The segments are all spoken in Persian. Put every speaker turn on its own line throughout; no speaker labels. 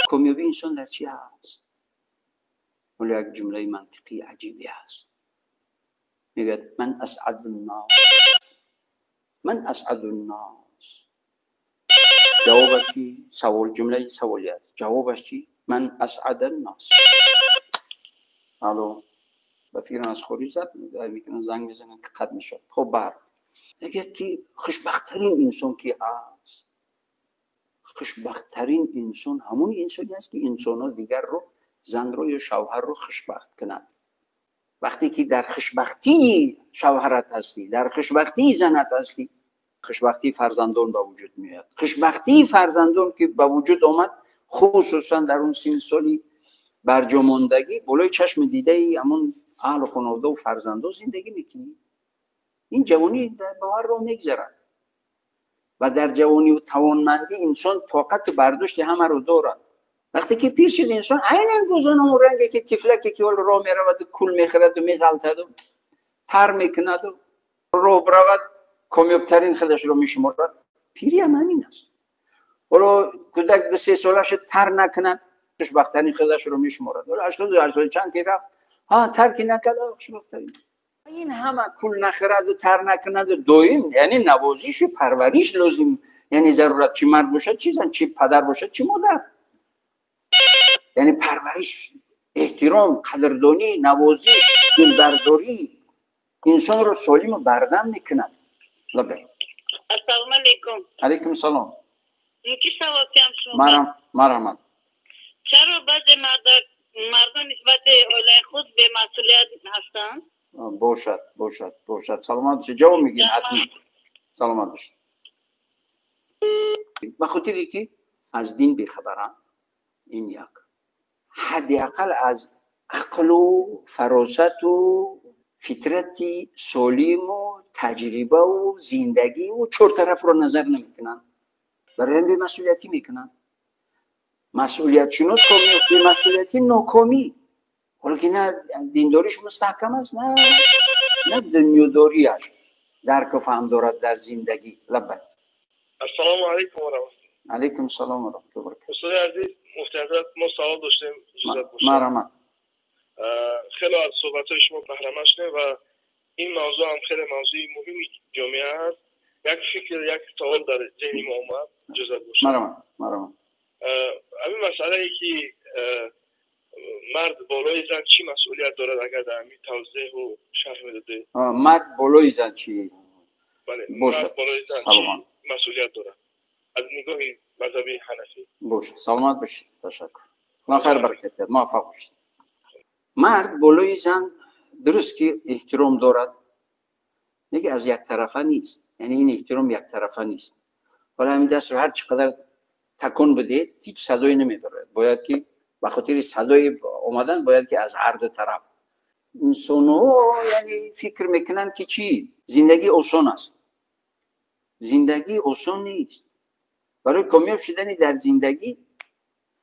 کامیابی انسان در چی هست؟ ولی یک جمله منطقی عجیبی هست، میگه من اسعد الناس، من اسعد الناس. جوابش چی؟ سوال، جمله سوالی است. جوابش چی؟ من اسعد الناس. الو به فکرم از خروج زد، میکنن زنگ بزنن که قد میشد. خب بر میگه که خوشبختترین انسان کی هست؟ خوشبختترین انسان همون انسانی است که انسان‌ها دیگر رو، زن رو یا شوهر رو خوشبخت کنند. وقتی که در خوشبختی شوهرت هستی، در خوشبختی زنت هستی، خوشبختی فرزندان به وجود میاد. خوشبختی فرزندان که به وجود آمد، خصوصا در اون سن سالی برجاماندگی، بالای چشم دیده ای همون اهل و خانواده و فرزندان زندگی میکنی. این جوانی در باور رو میگذرد و در جوانی و توانمندی انسان طاقت برداشت همه رو دارد. وقتی که پیر شد انسان عیناً گذان اون رنگی که تفلکی که راه میرود کل میخرد و میغلطد و تر میکند و راه برود کامیابترین خودش رو میشمارد. پیری هم همین است. ولی کودک 2-3 سالش تر نکند خوشبختترین خودش رو میشمارد. ولی 80 چند که رفت ترک نکرد خوشبختترین. این همه کل نخرد و تر نکند و دویم یعنی نوازش و پرورش لازم، یعنی ضرورت چی مرد باشد چیزن، چی پدر باشد چی مادر، یعنی پرورش، احترام، قدردانی، نوازش، دلبرداری انسان رو سالم و بردم میکند. لبه
السلام علیکم.
علیکم السلام.
چی سوال کنم شما؟
مرحبا.
چرا بعضی مردان نسبت اولای خود به مسئولیت هستند؟
باشد. سلامت باشید. جواب میگین حتما. سلامت باشید. به خاطری که از دین بیخبرم، این یک حداقل از عقل و فراست و فطرتی سالم و تجربه و زندگی و 4 طرف رو نظر نمیکنن، برای هم به مسئولیتی میکنن. مسئولیت شناس کامیاب، به مسئولیتی ناکامی. حالا که نه دینداریش مستحکم است، نه دنیاداریش درک و فهم دارد در زندگی. لبک.
السلام علیکم و رحمت.
علیکم السلام و رحمت الله.
استاد عزیز، مفتی حضرت، ما سوال داشتیم.
مرحبا.
خیلی از صحبت‌های شما بهره مند شدیم و این موضوع هم خیلی موضوع مهمی جامعه است. یک فکر، یک سوال در ذهن ما اومد. اجازه باشید.
مرحبا.
همین مسئله ای که مرد بالای زن چی مسئولیت دارد، اگر در همین توضیح و شرح میداده؟
مرد بالای زن چی؟
بله،
باشه.
مرد بالای زن
سلام.
چی مسئولیت دارد از نگاه مذهبی حنفی؟
باشه، سلامت باشید. تشکر. خدا خیر برکت بده. موفق باشید. مرد بالای زن درست که احترام دارد، دیگه از یک طرفه نیست. یعنی این احترام یک طرفه نیست. حالا همین دست رو هر چقدر تکون بدید هیچ صدایی نمیبره. باید که به خاطر صدای اومدن باید که از هر دو طرف. انسان‌ها یعنی فکر میکنن که چی؟ زندگی آسان است. زندگی آسان نیست. برای کامیاب شدن در زندگی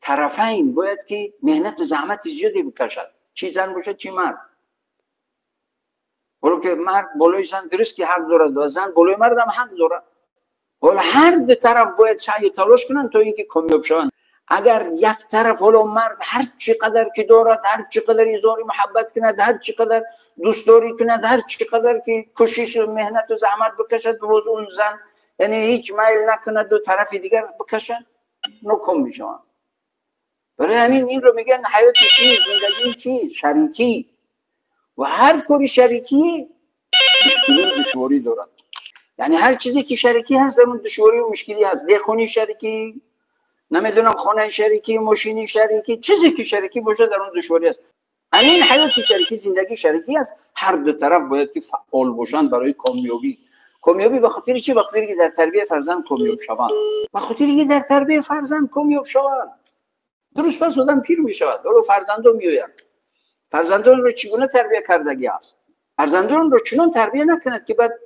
طرفین باید که مهنت و زحمت زیادی بکشد، چی زن باشد چی مرد. ولی که مرد بالای زن درست که حق دارد و زن بالای مرد هم حق دارد. ولی هر دو طرف باید سعی تلاش کنن تا اینکه کامیاب شوند. اگر یک طرف حالا مرد هر چقدر که دارد، هر چقدر اظهار محبت کند، هر چقدر دوستداری کند، هر چقدر که کوشش و مهنت و زحمت بکشد، باز اون زن یعنی هیچ میل نکند و طرف دیگر بکشد، ناکام میشوند. برای همین این رو میگن حیات چی؟ زندگی چی؟ شریکی. و هر کاری شریکی مشکلی و دشواری دارد. یعنی هر چیزی که شریکی هست در اون دشواری و مشکلی هست. دهخونی شریکی، نمیدونم خانه شریکی، ماشینی شریکی، چیزی که شریکی باشه در اون دشواری است. همین حیات شریکی، زندگی شریکی است. هر دو طرف باید که فعال باشند برای کامیابی. کامیابی به خاطر چی؟ به خاطر که در تربیت فرزند کامیاب شوند. به خاطر که در تربیت فرزند کامیاب شوند. درست پس آدم پیر می شود. ولی فرزندان میآیند. فرزندان رو چگونه تربیت کردگی است؟ فرزندان رو چنان تربیت نکند که بعد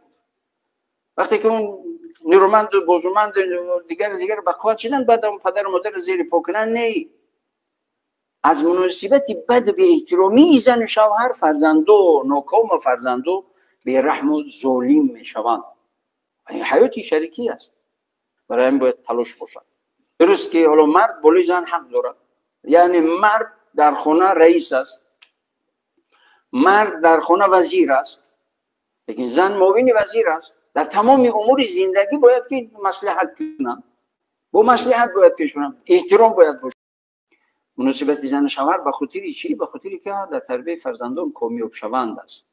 وقتی که اون نیرومند و بازومند دیگر بقوت شدن بعد اون پدر و مادر زیر پا کنن، نه. از مناسبت بد به احترامی زن و شوهر فرزندو ناکام و فرزندو به رحم و ظالم می شوند. این حیاتی شریکی است. برای این باید تلاش باشد. درست که حالا مرد بالای زن حق دارد. یعنی مرد در خانه رئیس است، مرد در خانه وزیر است، لیکن زن معاون وزیر است. در تمام امور زندگی باید که مصلحت کنن، با مصلحت باید پیش برن، احترام باید باشه. مناسبت زن و شوهر به خاطر چی؟ به خاطر که در تربیت فرزندان کامیاب شوند است.